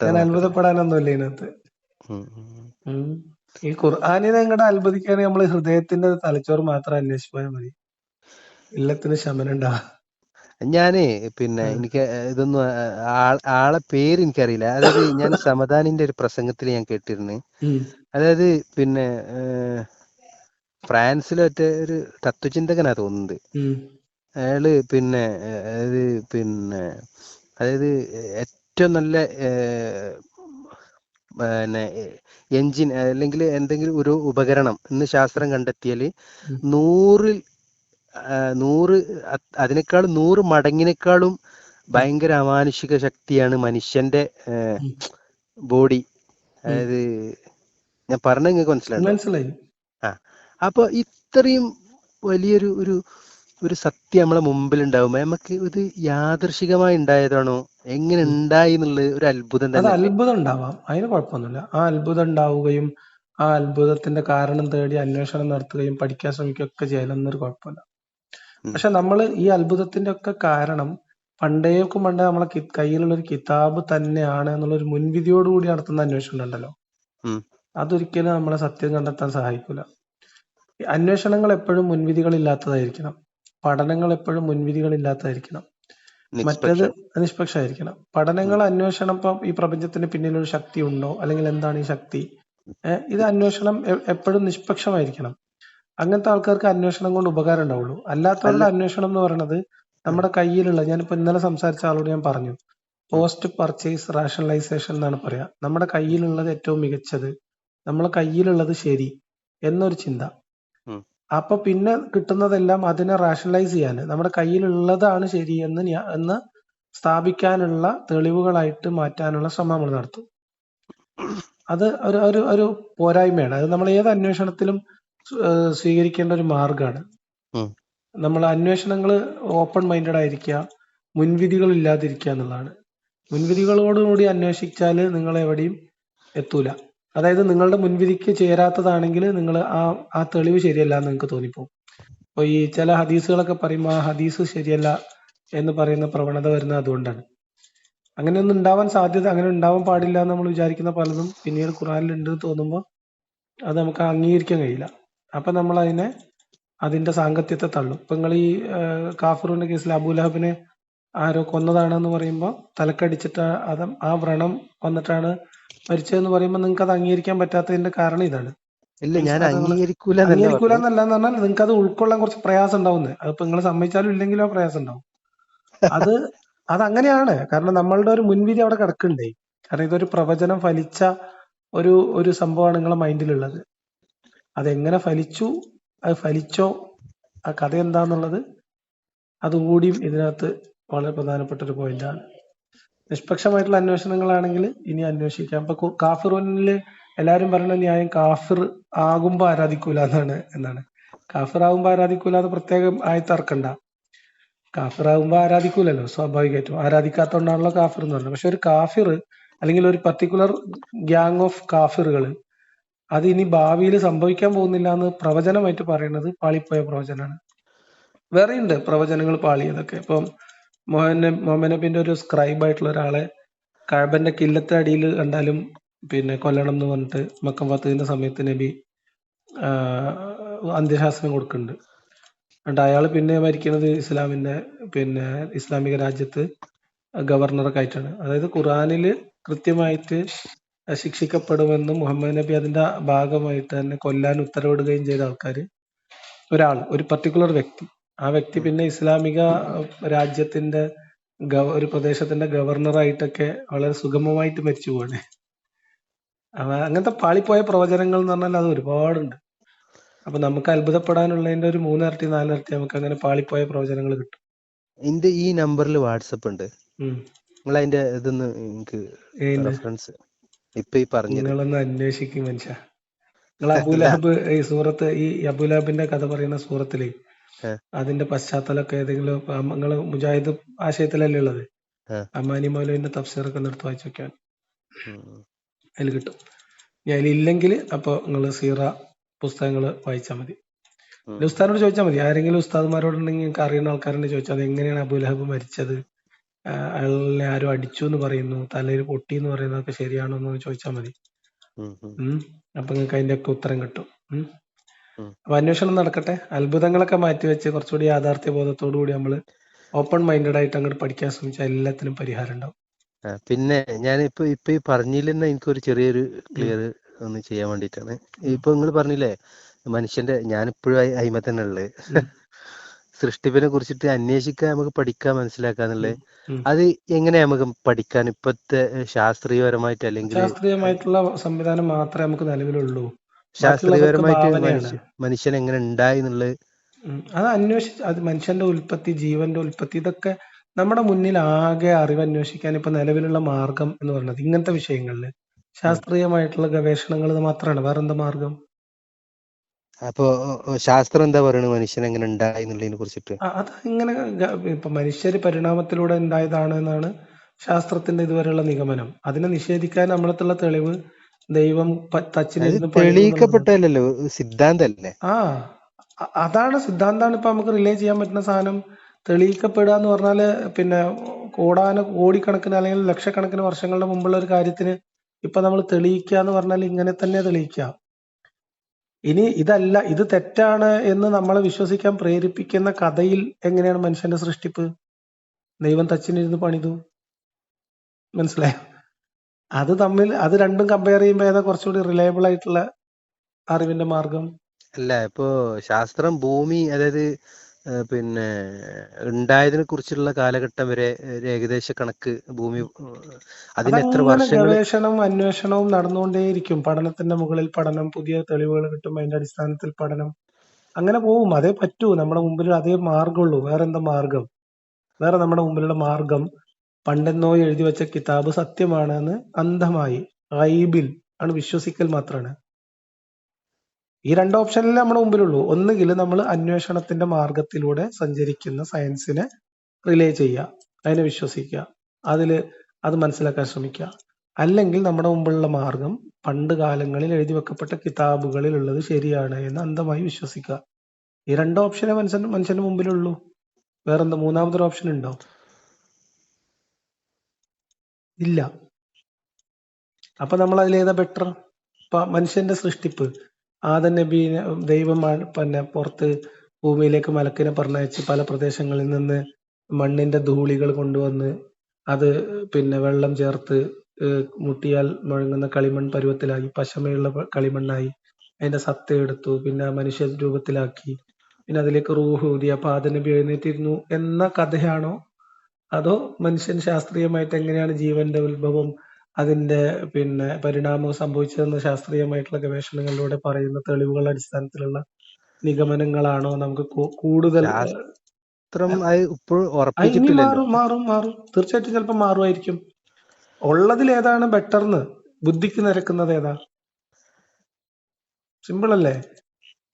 ഞാൻ അത്ഭുതപ്പെടാനൊന്നുമില്ല ഇതിനകത്ത്. ഈ ഖുർആനിനെ ഇങ്ങോട്ട് അത്ഭുതിക്കുകയാണെങ്കിൽ നമ്മള് ഹൃദയത്തിന്റെ തലച്ചോറ് മാത്രം അന്വേഷിച്ച് പോയാൽ മതി, എല്ലാത്തിന് ശമനം ഉണ്ടാവാം. ഞാനേ പിന്നെ എനിക്ക് ഇതൊന്നും ആളെ പേര് എനിക്കറിയില്ല. അതായത് ഞാൻ സമദാനിന്റെ ഒരു പ്രസംഗത്തിൽ ഞാൻ കേട്ടിരുന്നു. അതായത് പിന്നെ ഫ്രാൻസിലെ ഒരു തത്വചിന്തകനാ തോന്നുന്നത്. അയാള് പിന്നെ അതായത് പിന്നെ അതായത് ഏറ്റവും നല്ല പിന്നെ എഞ്ചിൻ അല്ലെങ്കിൽ എന്തെങ്കിലും ഒരു ഉപകരണം ഇന്ന് ശാസ്ത്രം കണ്ടെത്തിയാൽ ഉം. 100 അതിനേക്കാൾ 100 മടങ്ങിനേക്കാളും ഭയങ്കര അമാനുഷിക ശക്തിയാണ് മനുഷ്യന്റെ ഉം. ബോഡി. ഉം. അതായത് ഞാൻ പറഞ്ഞത് നിങ്ങൾക്ക് മനസ്സിലാണ്ടോ? മനസ്സിലായി. ആ അപ്പൊ ഇത്രയും വലിയൊരു ഒരു ഒരു സത്യം നമ്മളെ മുമ്പിൽ ഉണ്ടാവുമ്പോ നമുക്ക് ഇത് യാദൃശികമായി ഉണ്ടായതാണോ, എങ്ങനെ ഉം. ഉണ്ടായി എന്നുള്ളത് ഒരു അത്ഭുതം അത് തന്നെയല്ലേ? അത്ഭുതം ഉണ്ടാവാം, അതിന് കുഴപ്പമൊന്നുമില്ല. ആ അത്ഭുതം ഉണ്ടാവുകയും ആ അത്ഭുതത്തിന്റെ കാരണം തേടി അന്വേഷണം നടത്തുകയും പഠിക്കാൻ ശ്രമിക്കുകയും ഒക്കെ ചെയ്യാനൊന്നൊരു കുഴപ്പമില്ല. ഉം, പക്ഷെ നമ്മൾ ഈ അത്ഭുതത്തിന്റെ ഒക്കെ കാരണം പണ്ടേക്കും പണ്ടേ നമ്മളെ കയ്യിലുള്ള ഒരു കിതാബ് തന്നെയാണ് എന്നുള്ളൊരു മുൻവിധിയോടുകൂടി നടത്തുന്ന അന്വേഷണം ഉണ്ടല്ലോ, ഉം, അതൊരിക്കലും നമ്മളെ സത്യം കണ്ടെത്താൻ സഹായിക്കൂല. ഈ അന്വേഷണങ്ങൾ എപ്പോഴും മുൻവിധികളില്ലാത്തതായിരിക്കണം. പഠനങ്ങൾ എപ്പോഴും മുൻവിധികളില്ലാത്തതായിരിക്കണം. മറ്റേത് നിഷ്പക്ഷം. നിഷ്പക്ഷമായിരിക്കണം. ഉം, പഠനങ്ങൾ അന്വേഷണം ഇപ്പം ഈ പ്രപഞ്ചത്തിന് പിന്നിലൊരു ശക്തി ഉണ്ടോ, അല്ലെങ്കിൽ എന്താണ് ഈ ശക്തി, ഇത് അന്വേഷണം എപ്പോഴും നിഷ്പക്ഷമായിരിക്കണം. അങ്ങനത്തെ ആൾക്കാർക്ക് അന്വേഷണം കൊണ്ട് ഉപകാരം ഉണ്ടാവുള്ളൂ. അല്ല. അല്ലാത്തവരുടെ അന്വേഷണം എന്ന് പറയുന്നത് നമ്മുടെ കയ്യിലുള്ള, ഞാനിപ്പോ ഇന്നലെ സംസാരിച്ച ആളോട് ഞാൻ പറഞ്ഞു, ഉം, പോസ്റ്റ് പർച്ചേസ് റാഷണലൈസേഷൻ എന്നാണ് പറയാ. നമ്മുടെ കയ്യിലുള്ളത് ഏറ്റവും മികച്ചത്, നമ്മളെ കയ്യിലുള്ളത് ശരി എന്നൊരു ചിന്ത. ഉം, അപ്പൊ പിന്നെ കിട്ടുന്നതെല്ലാം അതിനെ റാഷണലൈസ് ചെയ്യാൻ, നമ്മുടെ കയ്യിലുള്ളതാണ് ശരി എന്ന് സ്ഥാപിക്കാനുള്ള തെളിവുകളായിട്ട് മാറ്റാനുള്ള ശ്രമം നമ്മൾ നടത്തും. അത് ഒരു ഒരു ഒരു പോരായ്മയാണ്. അത് നമ്മൾ ഏത് അന്വേഷണത്തിലും സ്വീകരിക്കേണ്ട ഒരു മാർഗമാണ്. ഉം. നമ്മൾ അന്വേഷണങ്ങൾ ഓപ്പൺ മൈൻഡഡ് ആയിരിക്കുക, മുൻവിധികൾ ഇല്ലാതിരിക്കുക എന്നുള്ളതാണ്. മുൻവിധികളോടുകൂടി അന്വേഷിച്ചാൽ നിങ്ങൾ എവിടെയും എത്തൂല. അതായത് നിങ്ങളുടെ മുൻവിധിക്ക് ചേരാത്തതാണെങ്കിൽ നിങ്ങൾ ആ തെളിവ് ശരിയല്ല എന്ന് നിങ്ങൾക്ക് തോന്നിപ്പോകും. അപ്പൊ ഈ ചില ഹദീസുകളൊക്കെ പറയുമ്പോൾ ആ ഹദീസ് ശരിയല്ല എന്ന് പറയുന്ന പ്രവണത വരുന്നത് അതുകൊണ്ടാണ്. അങ്ങനെയൊന്നും ഉണ്ടാവാൻ സാധ്യത, അങ്ങനെ ഉണ്ടാവാൻ പാടില്ല എന്ന് നമ്മൾ വിചാരിക്കുന്ന പലതും പിന്നീട് ഖുറാനിൽ ഉണ്ട് എന്ന് തോന്നുമ്പോൾ അത് നമുക്ക് അംഗീകരിക്കാൻ കഴിയില്ല. അപ്പൊ നമ്മൾ അതിന്റെ സാങ്കത്യത്തെ തള്ളും. ഇപ്പൊ നിങ്ങൾ ഈ കാഫിറിന്റെ കേസിൽ അബൂലഹബിനെ ആരോ കൊന്നതാണെന്ന് പറയുമ്പോൾ തലക്കടിച്ചിട്ട് ആ വ്രണം വന്നിട്ടാണ് മരിച്ചതെന്ന് പറയുമ്പോൾ നിങ്ങൾക്ക് അത് അംഗീകരിക്കാൻ പറ്റാത്തതിന്റെ കാരണം ഇതാണ്. ഇല്ല, മീൻസ് ഞാൻ അത് നിങ്ങൾ അംഗീകരിക്കൂല എന്നല്ല അംഗീകരിക്കൂല പറഞ്ഞത്. എന്നല്ല എന്ന് പറഞ്ഞാൽ നിങ്ങൾക്ക് അത് ഉൾക്കൊള്ളാൻ കുറച്ച് പ്രയാസം ഉണ്ടാവുന്നത്. അതിപ്പോ നിങ്ങൾ സമ്മതിച്ചാലും ഇല്ലെങ്കിലും ആ പ്രയാസം ഉണ്ടാവും. അത് അതങ്ങനെയാണ്. കാരണം നമ്മളുടെ ഒരു മുൻവിധി അവിടെ കിടക്കണ്ടേ. കാരണം ഇതൊരു പ്രവചനം ഫലിച്ച ഒരു ഒരു സംഭവമാണ് നിങ്ങളെ മൈൻഡിലുള്ളത്. അതെങ്ങനെ ഫലിച്ചു, അത് ഫലിച്ചോ, ആ കഥ എന്താന്നുള്ളത് അതുകൂടിയും ഇതിനകത്ത് വളരെ പ്രധാനപ്പെട്ട ഒരു പോയിന്റാണ്. നിഷ്പക്ഷമായിട്ടുള്ള അന്വേഷണങ്ങളാണെങ്കിൽ ഇനി അന്വേഷിക്കാം. ഇപ്പൊ കാഫിറുനില് എല്ലാരും പറയുന്ന ന്യായം കാഫിർ ആകുമ്പോ ആരാധിക്കൂല എന്നാണ്. കാഫിർ ആകുമ്പോ ആരാധിക്കൂല എന്ന് പ്രത്യേകം ആയിത്തറക്കണ്ട. കാഫിർ ആകുമ്പോ ആരാധിക്കൂലല്ലോ, സ്വാഭാവികമായിട്ടും. ആരാധിക്കാത്തോണ്ടാണല്ലോ കാഫിർ എന്ന് പറഞ്ഞത്. പക്ഷെ ഒരു കാഫിർ അല്ലെങ്കിൽ ഒരു പർട്ടിക്കുലർ ഗ്യാങ് ഓഫ് കാഫിറുകൾ അത് ഇനി ഭാവിയിൽ സംഭവിക്കാൻ പോകുന്നില്ല എന്ന് പ്രവചനമായിട്ട് പറയുന്നത് പാളിപ്പോയ പ്രവചനമാണ്. വേറെയുണ്ട് പ്രവചനങ്ങൾ പാളിയതൊക്കെ. ഇപ്പം മുഹമ്മദ് നബിന്റെ ഒരു സ്ക്രൈബ് ആയിട്ടുള്ള ഒരാളെ കഅബന്റെ കില്ലത്തെ അടിയിൽ കണ്ടാലും പിന്നെ കൊല്ലണം എന്ന് പറഞ്ഞിട്ട് മക്കം ഫത്തഹിന്റെ സമയത്ത് നബി അന്ത്യശാസനം കൊടുക്കുന്നുണ്ട്. എന്നിട്ട് അയാൾ പിന്നെ മരിക്കുന്നത് ഇസ്ലാമിക രാജ്യത്ത് ഗവർണറൊക്കെ ആയിട്ടാണ്. അതായത് ഖുറാനില് കൃത്യമായിട്ട് ശിക്ഷിക്കപ്പെടുമെന്നും മുഹമ്മദ് നബി അതിന്റെ ഭാഗമായിട്ട് തന്നെ കൊല്ലാൻ ഉത്തരവിടുകയും ചെയ്ത ഒരു പർട്ടിക്കുലർ വ്യക്തി, ആ വ്യക്തി പിന്നെ ഇസ്ലാമിക രാജ്യത്തിന്റെ ഒരു പ്രദേശത്തിന്റെ ഗവർണറായിട്ടൊക്കെ വളരെ സുഗമമായിട്ട് മരിച്ചു പോവാണ്. അങ്ങനത്തെ പാളിപ്പോയ പ്രവചനങ്ങൾ എന്ന് പറഞ്ഞാൽ അത് ഒരുപാടുണ്ട്. അപ്പൊ നമുക്ക് അത്ഭുതപ്പെടാനുള്ളതിന്റെ ഒരു 3 ഇരട്ടി 4 ഇരട്ടി നമുക്ക് അങ്ങനെ പാളിപ്പോയ പ്രവചനങ്ങൾ കിട്ടും. എന്റെ ഈ നമ്പറിൽ വാട്സപ്പ് ഉണ്ട്. ഉം. നിങ്ങൾ അതിന്റെ ഇതൊന്ന് എനിക്ക് റെഫറൻസ് ഇപ്പൊ ഈ പറഞ്ഞത് നിങ്ങളൊന്ന് അന്വേഷിക്കും മനുഷ്യ. നിങ്ങൾ അല്ല. ഈ അബൂലഹബിന്റെ കഥ പറയുന്ന സൂറത്തില് ആ, അതിന്റെ പശ്ചാത്തലമൊക്കെ ഏതെങ്കിലും നിങ്ങൾ മുജാഹിദ് ആശയത്തിലല്ലേ ഉള്ളത്, ആ, അമാനി മൗലവിന്റെ തഫ്സീറൊക്കെ ഒന്ന് എടുത്ത് വായിച്ചു നോക്കിയാൽ ഉം, അതിൽ കിട്ടും. ഇനി അതിലില്ലെങ്കിൽ അപ്പൊ നിങ്ങൾ സീറ പുസ്തകങ്ങൾ വായിച്ചാൽ മതി. ഉം, ഉസ്താദിനോട് ചോദിച്ചാൽ മതി. ആരെങ്കിലും ഉസ്താദ്മാരോടുണ്ടെങ്കിൽ നിങ്ങൾക്ക് അറിയുന്ന ആൾക്കാരെ ചോദിച്ചാൽ അത് എങ്ങനെയാണ് അബൂലഹബ് മരിച്ചത്, അയാളെ ആരും അടിച്ചു എന്ന് പറയുന്നു, തലയിൽ പൊട്ടി എന്ന് പറയുന്നതൊക്കെ ശരിയാണോ എന്ന് ചോദിച്ചാൽ മതി. ഉം, ഉം, അപ്പൊ നിങ്ങൾക്ക് അതിന്റെ ഒക്കെ ഉത്തരം കിട്ടും. ഉം. അപ്പൊ അന്വേഷണം നടക്കട്ടെ. അത്ഭുതങ്ങളൊക്കെ മാറ്റിവെച്ച് കുറച്ചുകൂടി യാഥാർത്ഥ്യ ബോധത്തോടു കൂടി നമ്മൾ ഓപ്പൺ മൈൻഡഡ് ആയിട്ട് അങ്ങോട്ട് പഠിക്കാൻ ശ്രമിച്ചാൽ എല്ലാത്തിനും പരിഹാരം ഉണ്ടാവും. പിന്നെ ഞാൻ ഇപ്പൊ ഈ പറഞ്ഞില്ലെന്ന എനിക്കൊരു ചെറിയൊരു ക്ലിയർ ഒന്ന് ചെയ്യാൻ വേണ്ടിയിട്ടാണ്. ഇപ്പൊ നിങ്ങൾ പറഞ്ഞില്ലേ മനുഷ്യന്റെ, ഞാനിപ്പോഴും അയിമ തന്നെ ഉള്ളത്. സൃഷ്ടിപ്പിനെ കുറിച്ചിട്ട് അന്വേഷിക്കാൻ നമുക്ക് പഠിക്കാൻ മനസ്സിലാക്കാന്നുള്ളത് ഉം, ഉം. അത് എങ്ങനെയാ നമുക്ക് പഠിക്കാൻ ഇപ്പത്തെ ശാസ്ത്രീയപരമായിട്ട് അല്ലെങ്കിൽ ശാസ്ത്രീയമായിട്ടുള്ള സംവിധാനം മാത്രമേ നമുക്ക് നിലവിലുള്ളൂ. ബാക്കിയുള്ളതൊക്കെ ശാസ്ത്രീയപരമായിട്ട് ഭാവനയാണ്. മനുഷ്യൻ എങ്ങനെ ഉണ്ടായി എന്നുള്ളത് അത് അന്വേഷിച്ച് അത് മനുഷ്യന്റെ ഉൽപ്പത്തി, ജീവന്റെ ഉൽപ്പത്തി, ഇതൊക്കെ നമ്മുടെ മുന്നിൽ ആകെ അറിവ് അന്വേഷിക്കാൻ ഇപ്പൊ നിലവിലുള്ള മാർഗം എന്ന് പറയുന്നത് ഇങ്ങനത്തെ വിഷയങ്ങളിൽ ശാസ്ത്രീയമായിട്ടുള്ള ഗവേഷണങ്ങൾ മാത്രമാണ്. വേറെന്താ മാർഗം? അപ്പോ ശാസ്ത്രം എന്താ പറയുന്നത് മനുഷ്യൻ എങ്ങനെ ഉണ്ടായി എന്നുള്ളതിനെ കുറിച്ചിട്ട്? അത് ഇങ്ങനെ ഇപ്പൊ മനുഷ്യര് പരിണാമത്തിലൂടെ ഉണ്ടായതാണ് എന്നാണ് ശാസ്ത്രത്തിന്റെ ഇതുവരെയുള്ള നിഗമനം. അതിനെ നിഷേധിക്കാൻ നമ്മളത്തുള്ള തെളിവ് ദൈവം അത് തച്ചിനിരുന്ന് പണിതു എന്നുള്ളതാണ്. തെളിയിക്കപ്പെട്ടതല്ലോ, സിദ്ധാന്തല്ലേ? അതാണ് സിദ്ധാന്താണ്. ഇപ്പൊ നമുക്ക് റിലേ ചെയ്യാൻ പറ്റുന്ന സാധനം. തെളിയിക്കപ്പെടുക എന്ന് പറഞ്ഞാല് പിന്നെ കോടിക്കണക്കിന് അല്ലെങ്കിൽ ലക്ഷക്കണക്കിന് വർഷങ്ങളുടെ മുമ്പുള്ള ഒരു കാര്യത്തിന് ഇപ്പൊ നമ്മൾ തെളിയിക്കുക എന്ന് പറഞ്ഞാൽ ഇങ്ങനെ തന്നെ തെളിയിക്കാം. ഇനി ഇതല്ല, ഇത് തെറ്റാണ് എന്ന് നമ്മളെ വിശ്വസിക്കാൻ പ്രേരിപ്പിക്കുന്ന കഥയിൽ എങ്ങനെയാണ് മനുഷ്യന്റെ സൃഷ്ടിപ്പ്? ദൈവം തച്ചിനിരുന്ന് പണിതു. മനസ്സിലായോ? അത് രണ്ടും കമ്പയർ ചെയ്യുമ്പോൾ ഏതാ കുറച്ചുകൂടി റിലയബിൾ ആയിട്ടുള്ള അറിവിന്റെ മാർഗം? അല്ല, ഇപ്പോ ശാസ്ത്രം ഭൂമി, അതായത് പിന്നെ ഉണ്ടായതിനെ കുറിച്ചുള്ള കാലഘട്ടം വരെ ഒരു ഏകദേശ കണക്ക് ഭൂമി, അതിന് എത്ര അതങ്ങനെ വർഷങ്ങൾ ഗവേഷണവും അന്വേഷണവും നടന്നുകൊണ്ടേയിരിക്കും. പഠനത്തിന്റെ മുകളിൽ പഠനം, പുതിയ തെളിവുകൾ കിട്ടും, അതിന്റെ അടിസ്ഥാനത്തിൽ പഠനം, അങ്ങനെ പോവും. അതേ പറ്റൂ. നമ്മുടെ മുമ്പിൽ അതേ മാർഗമുള്ളൂ. വേറെന്താ മാർഗം? വേറെ നമ്മുടെ മുമ്പിലുള്ള മാർഗം പണ്ടെന്നോ എഴുതി വെച്ച കിതാബ് സത്യമാണെന്ന് അന്ധമായി ഗൈബിൽ ആണ് വിശ്വസിക്കൽ മാത്രമാണ്. ഈ രണ്ട് ഓപ്ഷനിലേ നമ്മുടെ മുമ്പിലുള്ളൂ. ഒന്നുകിൽ നമ്മൾ അന്വേഷണത്തിന്റെ മാർഗത്തിലൂടെ സഞ്ചരിക്കുന്ന സയൻസിനെ റിലേ ചെയ്യുക, അതിനെ വിശ്വസിക്കുക, അത് മനസ്സിലാക്കാൻ ശ്രമിക്കുക. അല്ലെങ്കിൽ നമ്മുടെ മുമ്പിലുള്ള മാർഗം പണ്ട് കാലങ്ങളിൽ എഴുതി വെക്കപ്പെട്ട കിതാബുകളിൽ ഉള്ളത് ശരിയാണ് എന്ന് അന്ധമായി വിശ്വസിക്കുക. ഈ രണ്ട് ഓപ്ഷനെ മനുഷ്യന്റെ മുമ്പിലുള്ളൂ. വേറെന്താ മൂന്നാമതൊരു ഓപ്ഷൻ ഉണ്ടോ? ഇല്ല. അപ്പൊ നമ്മൾ അതിലേതാ ബെറ്റർ? ഇപ്പൊ മനുഷ്യന്റെ സൃഷ്ടിപ്പ്, ആദം നബീനെ ദൈവം പിന്നെ പുറത്ത് ഭൂമിയിലേക്ക് മലക്കിനെ പറഞ്ഞയച്ച് പല പ്രദേശങ്ങളിൽ നിന്ന് മണ്ണിന്റെ ധൂളികൾ കൊണ്ടുവന്ന് അത് പിന്നെ വെള്ളം ചേർത്ത് മുട്ടിയാൽ മുഴങ്ങുന്ന കളിമൺ പരുവത്തിലായി, പശമയുള്ള കളിമണ്ണായി, അതിന്റെ സത്ത എടുത്തു, പിന്നെ മനുഷ്യ രൂപത്തിലാക്കി, പിന്നെ അതിലേക്ക് റൂഹ് ഊതി, അപ്പൊ ആദം നബി എഴുന്നേറ്റിരുന്നു എന്ന കഥയാണോ? അതോ മനുഷ്യൻ ശാസ്ത്രീയമായിട്ട് എങ്ങനെയാണ് ജീവന്റെ ഉത്ഭവം, അതിന്റെ പിന്നെ പരിണാമം സംഭവിച്ചതെന്ന് ശാസ്ത്രീയമായിട്ടുള്ള ഗവേഷണങ്ങളിലൂടെ പറയുന്ന തെളിവുകളുടെ അടിസ്ഥാനത്തിലുള്ള നിഗമനങ്ങളാണോ നമുക്ക് കൂടുതൽ? ശാസ്ത്രം അത് ഇപ്പോഴും ഇനി ഉറപ്പിച്ചിട്ടില്ലല്ലോ. മാറും തീർച്ചയായിട്ടും ചിലപ്പോൾ മാറുമായിരിക്കും. ഉള്ളതിൽ ഏതാണ് ബെറ്റർന്ന് ബുദ്ധിക്ക് നിരക്കുന്നത് ഏതാ? സിമ്പിൾ അല്ലേ?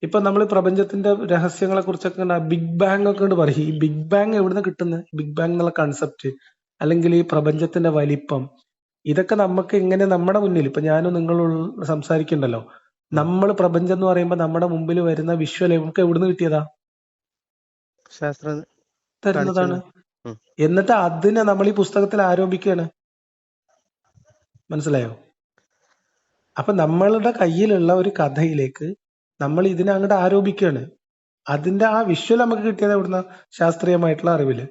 ഇപ്പൊ നമ്മൾ പ്രപഞ്ചത്തിന്റെ രഹസ്യങ്ങളെ കുറിച്ചൊക്കെ ബിഗ് ബാങ് ഒക്കെ കൊണ്ട് പറയും. ഈ ബിഗ് ബാങ് എവിടുന്ന് കിട്ടുന്നത്? ബിഗ് ബാങ് എന്നുള്ള കൺസെപ്റ്റ് അല്ലെങ്കിൽ ഈ പ്രപഞ്ചത്തിന്റെ വലിപ്പം, ഇതൊക്കെ നമുക്ക് എങ്ങനെ നമ്മുടെ മുന്നിൽ ഇപ്പൊ ഞാനും നിങ്ങളും സംസാരിക്കണ്ടല്ലോ, നമ്മൾ പ്രപഞ്ചം എന്ന് പറയുമ്പോൾ നമ്മുടെ മുമ്പിൽ വരുന്ന വിഷ്വൽ നമുക്ക് എവിടുന്ന് കിട്ടിയതാ? ശാസ്ത്രം തരുന്നതാണ്. എന്നിട്ട് അതിനെ നമ്മൾ ഈ പുസ്തകത്തിൽ ആരോപിക്കുകയാണ്. മനസ്സിലായോ? അപ്പൊ നമ്മളുടെ കയ്യിലുള്ള ഒരു കഥയിലേക്ക് നമ്മൾ ഇതിനെ അങ്ങോട്ട് ആരോപിക്കുകയാണ്. അതിന്റെ ആ വിഷ്വൽ നമുക്ക് കിട്ടിയത് എവിടുന്ന? ശാസ്ത്രീയമായിട്ടുള്ള അറിവില്,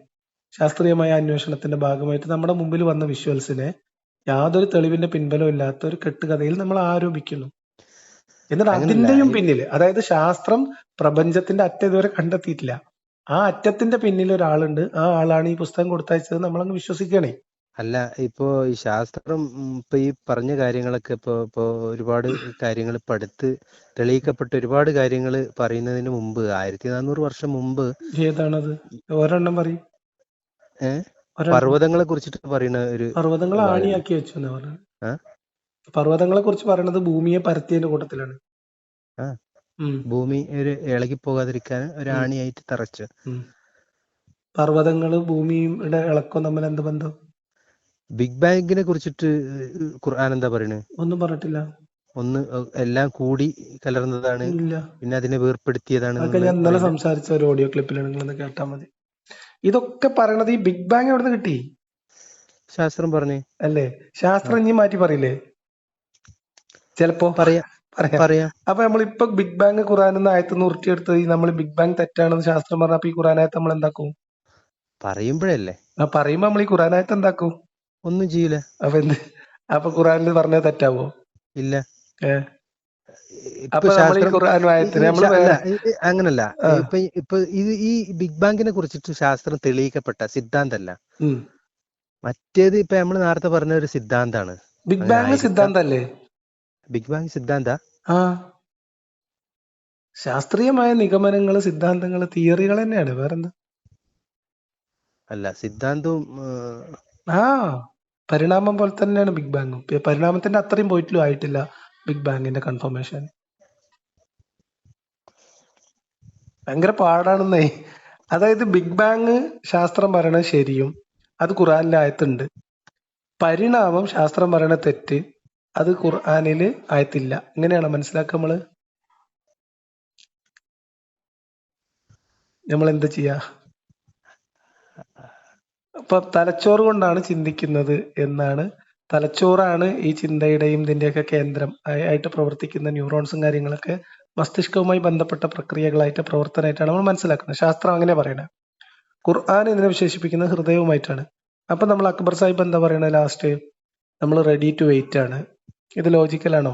ശാസ്ത്രീയമായ അന്വേഷണത്തിന്റെ ഭാഗമായിട്ട് നമ്മുടെ മുമ്പിൽ വന്ന വിഷ്വൽസിനെ യാതൊരു തെളിവിന്റെ പിൻബലവും ഇല്ലാത്ത ഒരു കെട്ടുകഥയിൽ നമ്മൾ ആരോപിക്കുന്നു. എന്നിട്ട് അതിന്റെയും പിന്നില്, അതായത് ശാസ്ത്രം പ്രപഞ്ചത്തിന്റെ അറ്റം ഇതുവരെ കണ്ടെത്തിയിട്ടില്ല, ആ അറ്റത്തിന്റെ പിന്നിൽ ഒരാളുണ്ട്, ആ ആളാണ് ഈ പുസ്തകം കൊടുത്തയച്ചത്, നമ്മളങ്ങ് വിശ്വസിക്കണേ. അല്ല, ഇപ്പോ ഈ ശാസ്ത്രം ഇപ്പൊ ഈ പറഞ്ഞ കാര്യങ്ങളൊക്കെ ഇപ്പോ ഒരുപാട് കാര്യങ്ങൾ ഇപ്പൊ അടുത്ത് തെളിയിക്കപ്പെട്ട ഒരുപാട് കാര്യങ്ങൾ പറയുന്നതിന് മുമ്പ് 1400 വർഷം മുമ്പ് ഏതാണത്? ഒരെണ്ണം പറയും. പർവ്വതങ്ങളെ കുറിച്ചിട്ട് പറയുന്ന ഒരു പർവ്വതങ്ങൾ ആണിയാക്കി വെച്ചു എന്നാ പറഞ്ഞത്. പർവ്വതങ്ങളെ കുറിച്ച് പറയുന്നത് ഭൂമിയെ പരത്തിയതിന്റെ കൂട്ടത്തിലാണ്. ഭൂമി ഒരു ഇളകി പോകാതിരിക്കാൻ ഒരു ആണിയായിട്ട് തറച്ചു. പർവ്വതങ്ങള് ഭൂമിയുടെ ഇളക്കം തമ്മിൽ എന്ത് ബന്ധം? ബിഗ് ബാങ്ങിനെ കുറിച്ചിട്ട് ഖുർആൻ എന്താ പറയുന്നത്? ഒന്നും പറഞ്ഞിട്ടില്ല. എല്ലാം കൂടി കലർന്നതാണ്, പിന്നെ അതിനെ വേർപ്പെടുത്തിയതാണ്. അതൊക്കെ ഞാൻ ഇന്നലെ സംസാരിച്ച ഒരു ഓഡിയോ ക്ലിപ്പിലാണ്, നിങ്ങളൊന്ന് കേട്ടാൽ മതി. ഇതൊക്കെ പറയണത് ഈ ബിഗ് ബാങ് എവിടെ നിന്ന് കിട്ടി? ശാസ്ത്രം പറഞ്ഞേ അല്ലേ? ശാസ്ത്രം ഇനി മാറ്റി പറയില്ലേ? ചിലപ്പോ പറയാം. അപ്പൊ നമ്മളിപ്പൊ ബിഗ് ബാങ് ഖുർആനിൽ ആയത്തുനിന്ന് ഉരുട്ടിയെടുത്ത് നമ്മൾ ബിഗ് ബാങ് തെറ്റാണെന്ന് ശാസ്ത്രം പറഞ്ഞപ്പോ ഈ ഖുർആനായത്ത് നമ്മൾ എന്താക്കും? പറയുമ്പോഴല്ലേ? പറയുമ്പോ നമ്മൾ ഈ ഖുർആനായത്ത് എന്താക്കും? ഒന്നും ചെയ്യില്ല. അപ്പൊ ഖുർആനിൽ പറഞ്ഞത് തെറ്റാവോ? ഇല്ല. ഇപ്പൊ അപ്പൊ നമ്മൾ ഈ ശാസ്ത്രം ഖുർആൻ ആയത്തിന് നമ്മൾ അല്ല വേറെ അങ്ങനല്ല. ആ, ഇപ്പൊ ഇത് ഈ ബിഗ് ബാങ്കിനെ കുറിച്ചിട്ട് ശാസ്ത്രം തെളിയിക്കപ്പെട്ട സിദ്ധാന്തല്ല. ഉം. മറ്റേത് ഇപ്പൊ നമ്മൾ നേരത്തെ പറഞ്ഞ ഒരു സിദ്ധാന്താണ്. ബിഗ് അങ്ങനെ ബാങ് ആയിരിക്കാം. സിദ്ധാന്തല്ലേ? ബിഗ് ബാങ് സിദ്ധാന്ത ആ, ശാസ്ത്രീയമായ നിഗമനങ്ങൾ, സിദ്ധാന്തങ്ങൾ, തിയറികൾ തന്നെയാണ്, വേറെന്താ? അല്ല സിദ്ധാന്തവും ആ, പരിണാമം പോലെ തന്നെയാണ് ബിഗ് ബാങ്ങും. പരിണാമത്തിന്റെ അത്രയും പോയിട്ടില്ല, ആയിട്ടില്ല ബിഗ് ബാങ്ങിന്റെ കൺഫർമേഷൻ. ഭയങ്കര പാടാണെന്നേ. അതായത് ബിഗ് ബാങ് ശാസ്ത്രം പറയണത് ശരിയും, അത് ഖുർആനിലെ ആയത്തുണ്ട്. പരിണാമം ശാസ്ത്രം പറയണ തെറ്റ്, അത് ഖുർആനില് ആയത്തില്ല. ഇങ്ങനെയാണോ മനസ്സിലാക്കുക നമ്മൾ എന്താ ചെയ്യാ? അപ്പൊ തലച്ചോറ് കൊണ്ടാണ് ചിന്തിക്കുന്നത് എന്നാണ്. തലച്ചോറാണ് ഈ ചിന്തയുടെയും ഇതിന്റെയൊക്കെ കേന്ദ്രം ആയിട്ട് പ്രവർത്തിക്കുന്ന ന്യൂറോൺസും കാര്യങ്ങളൊക്കെ മസ്തിഷ്കവുമായി ബന്ധപ്പെട്ട പ്രക്രിയകളായിട്ട് പ്രവർത്തനമായിട്ടാണ് നമ്മൾ മനസ്സിലാക്കുന്നത്. ശാസ്ത്രം അങ്ങനെ പറയണേ. ഖുർആൻ ഇതിനെ വിശേഷിപ്പിക്കുന്നത് ഹൃദയവുമായിട്ടാണ്. അപ്പൊ നമ്മൾ അക്ബർ സാഹിബ് എന്താ പറയണത് ലാസ്റ്റ്? നമ്മൾ റെഡി ടു വെയിറ്റ് ആണ്. ഇത് ലോജിക്കലാണോ?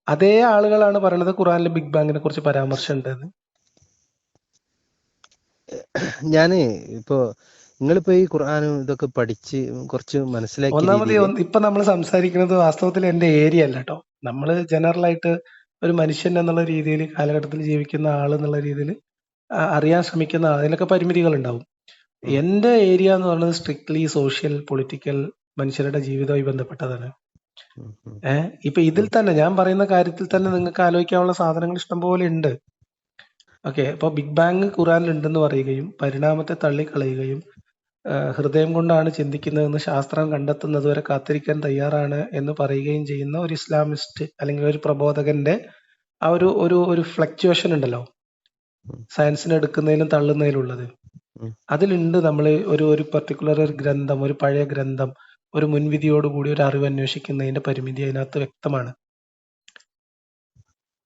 അതേ ആളുകളാണ് പറയണത് ഖുർആനിൽ ബിഗ് ബാങ്ങിനെ കുറിച്ച് പരാമർശം ഉണ്ടെന്ന്. ഞാന് ഇപ്പൊ നിങ്ങളിപ്പോ ഈ ഖുർആനും ഇതൊക്കെ പഠിച്ച് കുറച്ച് മനസ്സിലാക്കിയ ഒന്നാമത് രീതിയിൽ ഇപ്പൊ നമ്മൾ സംസാരിക്കുന്നത് വാസ്തവത്തിൽ എന്റെ ഏരിയ അല്ല കേട്ടോ. നമ്മൾ ജനറൽ ആയിട്ട് ഒരു മനുഷ്യൻ എന്നുള്ള രീതിയിൽ, കാലഘട്ടത്തിൽ ജീവിക്കുന്ന ആൾ എന്നുള്ള രീതിയിൽ അറിയാൻ ശ്രമിക്കുന്ന അതിലൊക്കെ പരിമിതികൾ ഉണ്ടാവും. എന്റെ ഏരിയ എന്ന് പറയുന്നത് സ്ട്രിക്ട്ലി സോഷ്യൽ, പൊളിറ്റിക്കൽ, മനുഷ്യരുടെ ജീവിതവുമായി ബന്ധപ്പെട്ടതാണ്. ഇപ്പൊ ഇതിൽ തന്നെ ഞാൻ പറയുന്ന കാര്യത്തിൽ തന്നെ നിങ്ങൾക്ക് ആലോചിക്കാനുള്ള സാധനങ്ങൾ ഇഷ്ടംപോലെ ഉണ്ട്. ഓക്കെ, അപ്പൊ ബിഗ് ബാങ് ഖുറാനിൽ ഉണ്ടെന്ന് പറയുകയും പരിണാമത്തെ തള്ളിക്കളയുകയും ഹൃദയം കൊണ്ടാണ് ചിന്തിക്കുന്നതെന്ന് ശാസ്ത്രം കണ്ടെത്തുന്നത് വരെ കാത്തിരിക്കാൻ തയ്യാറാണ് എന്ന് പറയുകയും ചെയ്യുന്ന ഒരു ഇസ്ലാമിസ്റ്റ് അല്ലെങ്കിൽ ഒരു പ്രബോധകന്റെ ആ ഒരു ഒരു ഒരു ഫ്ലക്ച്വേഷൻ ഉണ്ടല്ലോ, സയൻസിനെ എടുക്കുന്നതിലും തള്ളുന്നതിലുള്ളത്. അതിലുണ്ട് നമ്മൾ ഒരു പർട്ടിക്കുലർ ഒരു ഗ്രന്ഥം, ഒരു പഴയ ഗ്രന്ഥം, ഒരു മുൻവിധിയോടുകൂടി ഒരു അറിവ് അന്വേഷിക്കുന്നതിന്റെ പരിമിതി അതിനകത്ത് വ്യക്തമാണ്.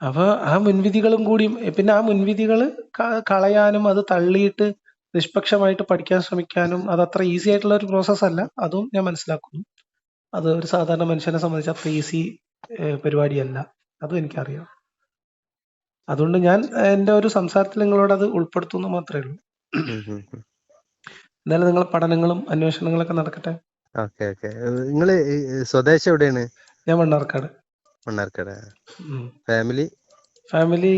അപ്പൊ ആ മുൻവിധികളും കൂടി, പിന്നെ ആ മുൻവിധികൾ കളയാനും അത് തള്ളിയിട്ട് നിഷ്പക്ഷമായിട്ട് പഠിക്കാൻ ശ്രമിക്കാനും അത് അത്ര ഈസി ആയിട്ടുള്ള ഒരു പ്രോസസ് അല്ല. അതും ഞാൻ മനസ്സിലാക്കുന്നു. അത് ഒരു സാധാരണ മനുഷ്യനെ സംബന്ധിച്ച് അത്ര ഈസി പരിപാടിയല്ല. അതും എനിക്കറിയാം. അതുകൊണ്ട് ഞാൻ എന്റെ ഒരു സംസാരത്തിൽ നിങ്ങളോട് അത് ഉൾപ്പെടുത്തുന്നു മാത്രമേ ഉള്ളൂ. എന്തായാലും നിങ്ങളെ പഠനങ്ങളും അന്വേഷണങ്ങളൊക്കെ നടക്കട്ടെ. നിങ്ങള് സ്വദേശം എവിടെയാണ്? ഞാൻ മണ്ണാർക്കാട്. മണ്ണാർക്കാട്. ഫാമിലി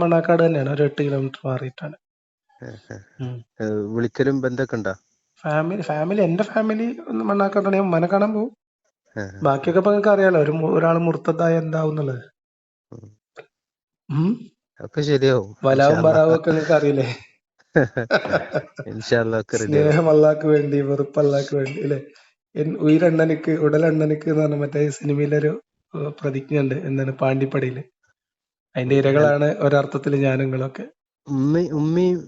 മണ്ണാർക്കാട് തന്നെയാണ്, ഒരു 8 കിലോമീറ്റർ മാറിയിട്ടാണ്. വിളിക്കലും ബന്ധമൊക്കെ ഉണ്ടോ? ഫാമിലി എന്റെ ഫാമിലി മണ്ണാർക്കാടാണ്. ഞാൻ ഉമ്മനെ കാണാൻ പോകും. ബാക്കിയൊക്കെ ഇപ്പൊ നിങ്ങൾക്ക് അറിയാലോ, ഒരാൾ മുർത്തതായ എന്താവും എന്നുള്ളത്. ശരിയാവും. വലാവും ബറാവും ഒക്കെ നിങ്ങൾക്ക് അറിയില്ലേ. സ്നേഹം അള്ളാക്ക് വേണ്ടി, വെറുപ്പ് അള്ളാക്ക് വേണ്ടി, അല്ലെ? ഉയരെണ്ണനിക്ക് ഉടലെണ്ണനിക്ക് എന്ന് പറഞ്ഞ മറ്റേ സിനിമയിലൊരു പ്രതിജ്ഞ ഉണ്ട്. എന്താണ്? പാണ്ടിപ്പടയില്. അതിന്റെ ഇരകളാണ് ഒരർത്ഥത്തില് ഞാനും നിങ്ങളൊക്കെ. ഉമ്മയും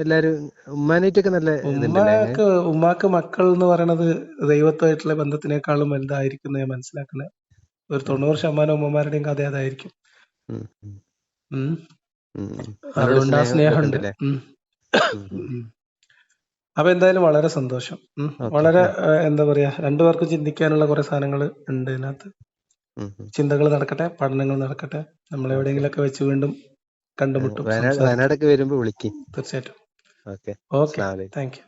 എല്ലാരും ഉമ്മാനായിട്ടൊക്കെ നല്ല ഉമ്മാക്ക് മക്കൾ എന്ന് പറയണത് ദൈവത്തുമായിട്ടുള്ള ബന്ധത്തിനേക്കാളും വലുതായിരിക്കും ഞാൻ മനസ്സിലാക്കുന്നത്. ഒരു 90% ഉമ്മമാരുടെയും കഥ അതായിരിക്കും. അതുകൊണ്ട് ആ സ്നേഹമുണ്ട്. അപ്പൊ എന്തായാലും വളരെ സന്തോഷം. വളരെ എന്താ പറയാ, രണ്ടുപേർക്കും ചിന്തിക്കാനുള്ള കുറെ സാധനങ്ങൾ ഉണ്ട് ഇതിനകത്ത്. ചിന്തകൾ നടക്കട്ടെ, പഠനങ്ങൾ നടക്കട്ടെ. നമ്മൾ എവിടെയെങ്കിലൊക്കെ വെച്ച് വീണ്ടും കണ്ടുമുട്ടും. വയനാടൊക്കെ വരുമ്പോ വിളിക്കും തീർച്ചയായിട്ടും. ഓക്കെ. Okay, thank you.